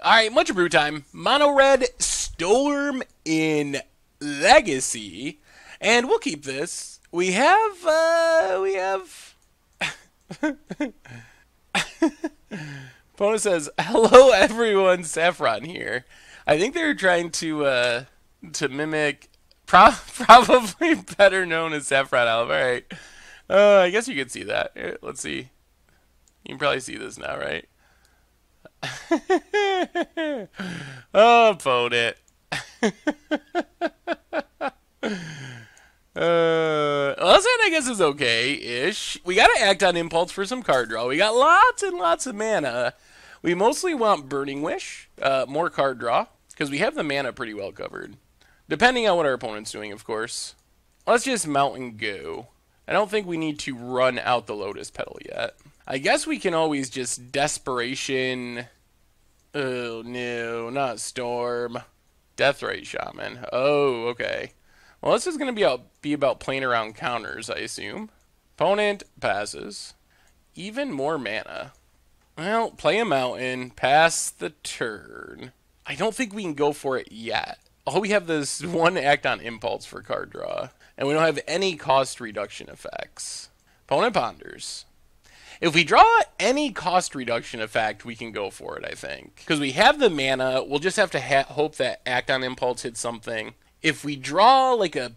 Alright, much brew time. Mono red Storm in Legacy. And we'll keep this. We have Pona says, "Hello everyone, Saffron here." I think they're trying to mimic probably better known as Saffron Olive. Alright. I guess you could see that. Here, let's see. You can probably see this now, right? Oh, opponent. Well, this hand I guess is okay-ish. We gotta act on impulse for some card draw. We got lots and lots of mana. We mostly want Burning Wish, more card draw, because we have the mana pretty well covered. Depending on what our opponent's doing, of course. Let's just mount and go. I don't think we need to run out the Lotus Petal yet. I guess we can always just Desperation. Oh, no, not Storm. Deathrite Shaman. Oh, okay. Well, this is going to be about playing around counters, I assume. Opponent passes. Even more mana. Well, play a mountain, pass the turn. I don't think we can go for it yet. All we have is one act on impulse for card draw. And we don't have any cost reduction effects. Opponent ponders. If we draw any cost reduction effect, we can go for it, I think. Because we have the mana, we'll just have to hope that act on impulse hits something. If we draw like a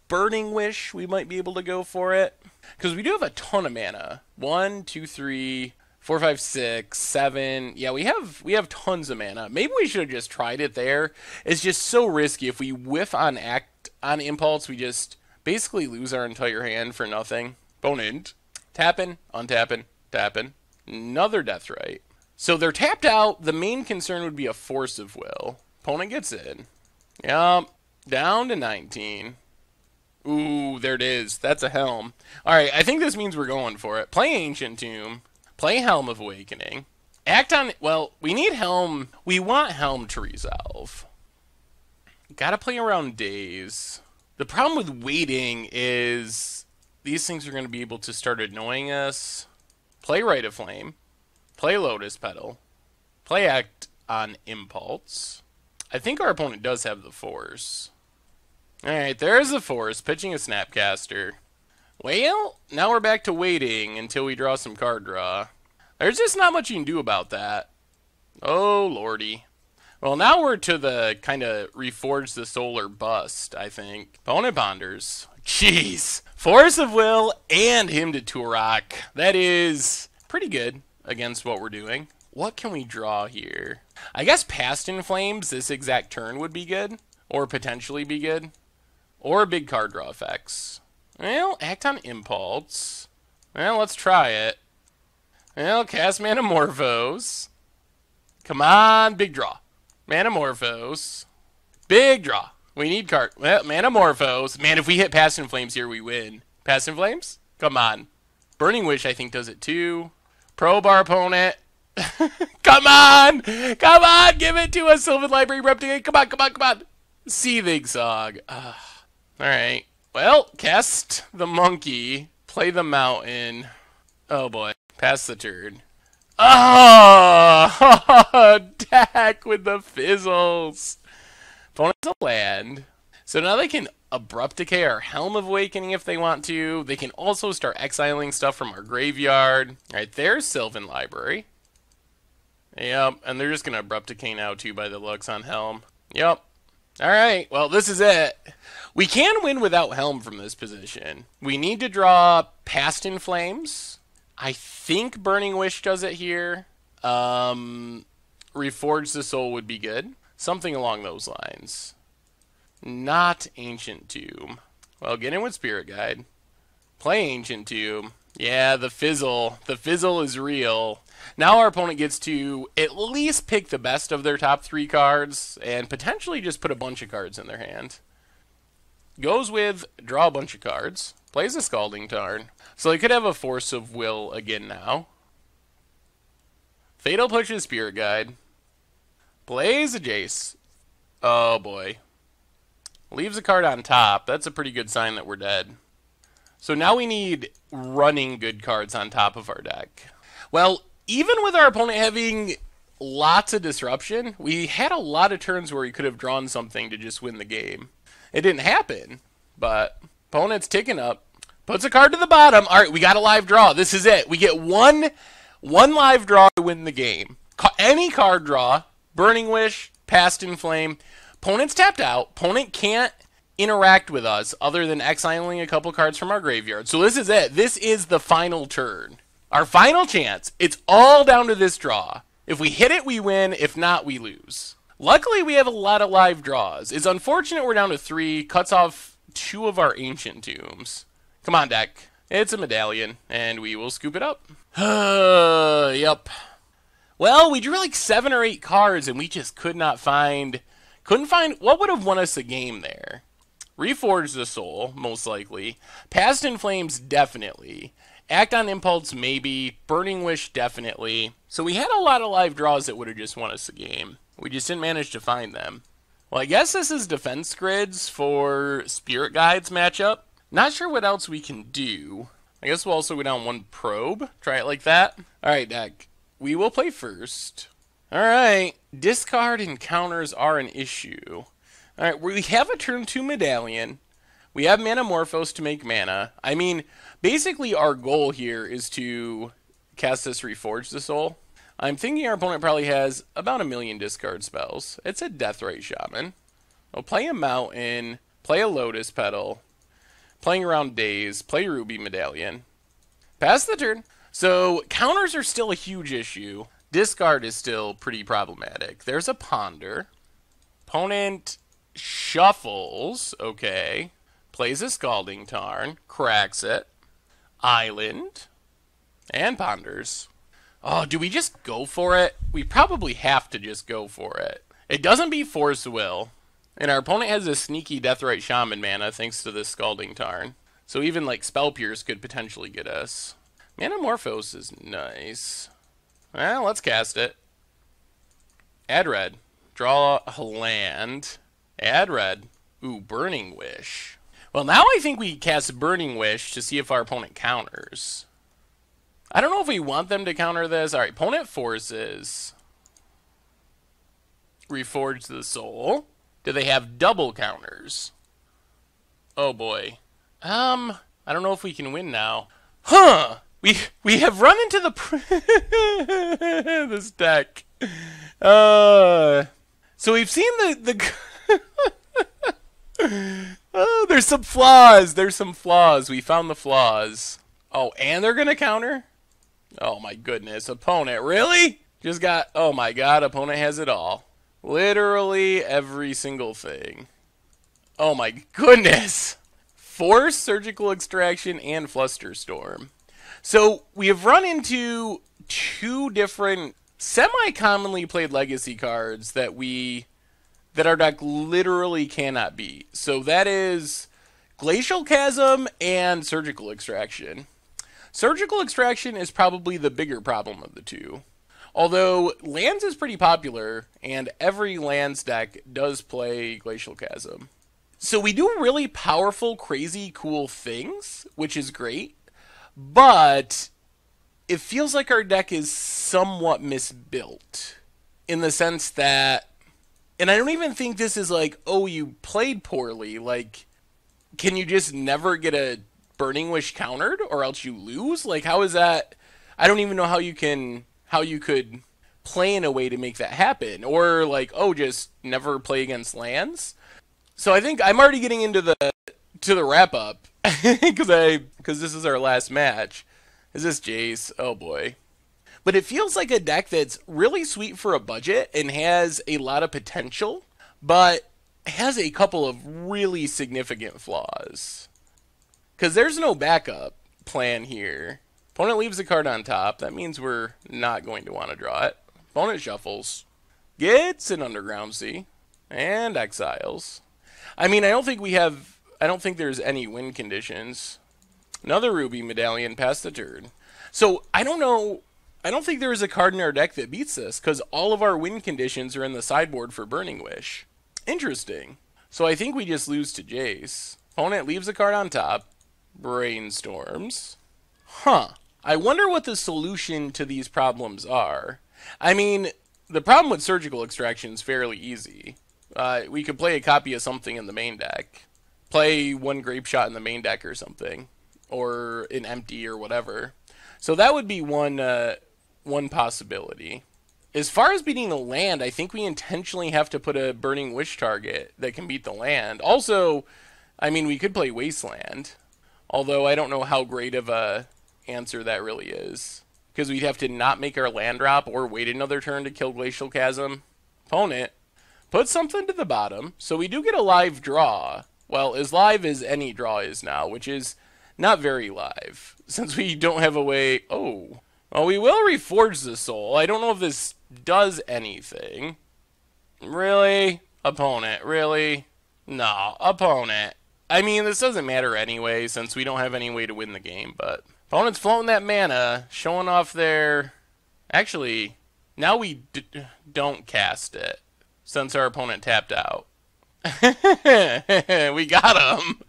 Burning Wish, we might be able to go for it. Because we do have a ton of mana. 1, 2, 3, 4, 5, 6, 7. Yeah, we have tons of mana. Maybe we should have just tried it there. It's just so risky. If we whiff on act on impulse, we just basically lose our entire hand for nothing. Opponent. Tapping, untapping, tapping. Another Deathrite. So they're tapped out. The main concern would be a Force of Will. Opponent gets in. Yup. Down to 19. Ooh, there it is. That's a Helm. Alright, I think this means we're going for it. Play Ancient Tomb. Play Helm of Awakening. Act on... Well, we need Helm. We want Helm to resolve. Gotta play around days. The problem with waiting is... these things are going to be able to start annoying us. Play Rite of Flame. Play Lotus Petal. Play Act on Impulse. I think our opponent does have the Force. Alright, there's the Force. Pitching a Snapcaster. Well, now we're back to waiting until we draw some card draw. There's just not much you can do about that. Oh, lordy. Well, now we're to the kind of reforge the soul or bust, I think. Opponent ponders. Jeez. Force of Will and him to Turok. That is pretty good against what we're doing. What can we draw here? I guess Past in Flames this exact turn would be good. Or potentially be good. Or big card draw effects. Well, act on Impulse. Well, let's try it. Well, cast Manamorphose. Come on, big draw. Manamorphose. Big draw. We need card. Well, Manamorphose. Man, if we hit Past in Flames here, we win. Past in Flames? Come on. Burning Wish, I think, does it too. Probe our opponent. Come on! Come on! Give it to us, Sylvan Library Replicate. Come on, come on, come on. Seething Sog. Alright. Well, cast the monkey. Play the mountain. Oh, boy. Pass the turn. Oh! Deck with the fizzles. Opponent's a land. So now they can Abrupt Decay our Helm of Awakening if they want to. They can also start exiling stuff from our graveyard. Alright, there's Sylvan Library. Yep, and they're just going to Abrupt Decay now too by the looks on Helm. Yep. Alright, well this is it. We can win without Helm from this position. We need to draw Past in Flames. I think Burning Wish does it here. Reforge the Soul would be good. Something along those lines. Not Ancient Tomb. Well, get in with Spirit Guide. Play Ancient Tomb. Yeah, the fizzle. The fizzle is real. Now our opponent gets to at least pick the best of their top 3 cards and potentially just put a bunch of cards in their hand. Goes with draw a bunch of cards. Plays a Scalding Tarn. So they could have a Force of Will again now. Fatal pushes Spirit Guide. Plays a Jace. Oh boy. Leaves a card on top. That's a pretty good sign that we're dead. So now we need running good cards on top of our deck. Well, even with our opponent having lots of disruption. We had a lot of turns where he could have drawn something to just win the game. It didn't happen, but opponent's ticking up. Puts a card to the bottom. All right, we got a live draw. This is it. We get one live draw to win the game. Any card draw, Burning Wish, Past in Flame. Opponent's tapped out. Opponent can't interact with us other than exiling a couple cards from our graveyard. So this is it. This is the final turn. Our final chance. It's all down to this draw. If we hit it, we win. If not, we lose. Luckily, we have a lot of live draws. It's unfortunate we're down to 3. Cuts off 2 of our Ancient Tombs. Come on, deck. It's a medallion, and we will scoop it up. Yep. Well, we drew like 7 or 8 cards, and we just couldn't find what would have won us a game there. Reforge the Soul, most likely. Past in Flames, definitely. Act on Impulse, maybe. Burning Wish, definitely. So we had a lot of live draws that would have just won us a game. We just didn't manage to find them. Well, I guess this is defense grids for Spirit Guides matchup. Not sure what else we can do. I guess we'll also go down 1 probe. Try it like that. Alright, deck. We will play first. Alright. Discard encounters are an issue. Alright, we have a turn 2 medallion. We have Manamorphose to make mana. I mean, basically our goal here is to cast this Reforge the Soul. I'm thinking our opponent probably has about 1,000,000 discard spells. It's a Deathrite Shaman. We'll play a Mountain, play a Lotus Petal, playing around Daze, play Ruby Medallion. Pass the turn. So counters are still a huge issue. Discard is still pretty problematic. There's a Ponder. Opponent shuffles. Okay. Plays a Scalding Tarn. Cracks it. Island. And ponders. Oh, do we just go for it? We probably have to just go for it. It doesn't beat Force Will. And our opponent has a sneaky Deathrite Shaman mana thanks to this Scalding Tarn. So even like Spell Pierce could potentially get us. Manamorphose is nice. Well, let's cast it. Add red. Draw a land. Add red. Ooh, Burning Wish. Well, now I think we cast Burning Wish to see if our opponent counters. I don't know if we want them to counter this. Alright, opponent forces. Reforge the Soul. Do they have double counters? Oh boy. I don't know if we can win now. Huh! We have run into the this deck. So we've seen the oh, there's some flaws. There's some flaws. We found the flaws. Oh, and they're gonna counter? Oh my goodness, opponent, really? Just got, oh my god, opponent has it all. Literally every single thing. Oh my goodness. Force, Surgical Extraction, and Flusterstorm. So we have run into 2 different semi-commonly played legacy cards that our deck literally cannot beat. So that is Glacial Chasm and Surgical Extraction. Surgical Extraction is probably the bigger problem of the 2. Although lands is pretty popular, and every lands deck does play Glacial Chasm. So we do really powerful, crazy, cool things, which is great. But it feels like our deck is somewhat misbuilt. In the sense that, and I don't even think this is like, oh, you played poorly. Like, can you just never get a Burning Wish countered or else you lose? Like, how is that? I don't even know how you could play in a way to make that happen. Or like, oh, just never play against lands. So I think I'm already getting into the wrap up because this is our last match. Is this Jace? Oh boy. But it feels like a deck that's really sweet for a budget and has a lot of potential, but has a couple of really significant flaws. Because there's no backup plan here. Opponent leaves a card on top. That means we're not going to want to draw it. Opponent shuffles. Gets an Underground Sea. And exiles. I mean, I don't think there's any win conditions. Another Ruby Medallion past the turn. So, I don't know. I don't think there is a card in our deck that beats this, because all of our win conditions are in the sideboard for Burning Wish. Interesting. So I think we just lose to Jace. Opponent leaves a card on top. Brainstorms. Huh. I wonder what the solution to these problems are. I mean, The problem with surgical extraction is fairly easy. We could play a copy of something in the main deck. Play one grape shot in the main deck or something. Or an empty or whatever. So that would be one possibility. As far as beating the land, I think we intentionally have to put a Burning Wish target that can beat the land. Also, I mean, we could play Wasteland. Although I don't know how great of a answer that really is. Because we'd have to not make our land drop or wait another turn to kill Glacial Chasm. Opponent, put something to the bottom. So we do get a live draw. Well, as live as any draw is now, which is not very live. Since we don't have a way... Oh. Well, we will reforge the soul. I don't know if this does anything. Really? Opponent, really? No, opponent. I mean, this doesn't matter anyway, since we don't have any way to win the game, but... Opponent's floating that mana, showing off their... Actually, now we don't cast it, since our opponent tapped out. We got him!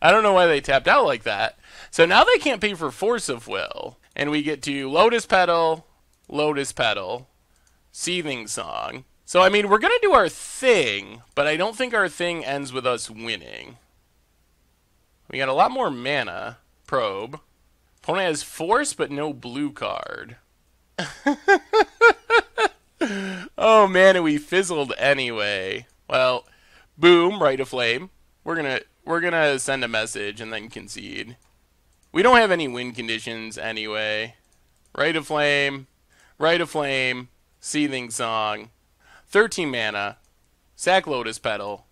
I don't know why they tapped out like that. So now they can't pay for Force of Will. And we get to Lotus Petal, Seething Song. So, I mean, we're going to do our thing, but I don't think our thing ends with us winning. We got a lot more mana. Probe. Opponent has Force, but no blue card. Oh, man, and we fizzled anyway. Well, boom, Rite of Flame. We're gonna send a message and then concede. We don't have any win conditions anyway. Rite of Flame, Seething Song, 13 mana, sack Lotus Petal,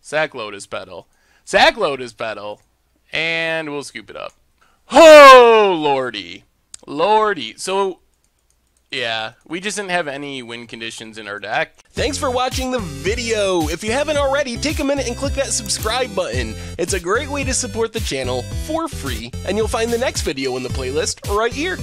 and we'll scoop it up. Oh, lordy. So, yeah, we just didn't have any win conditions in our deck. Thanks for watching the video. If you haven't already, take a minute and click that subscribe button. It's a great way to support the channel for free, and you'll find the next video in the playlist right here.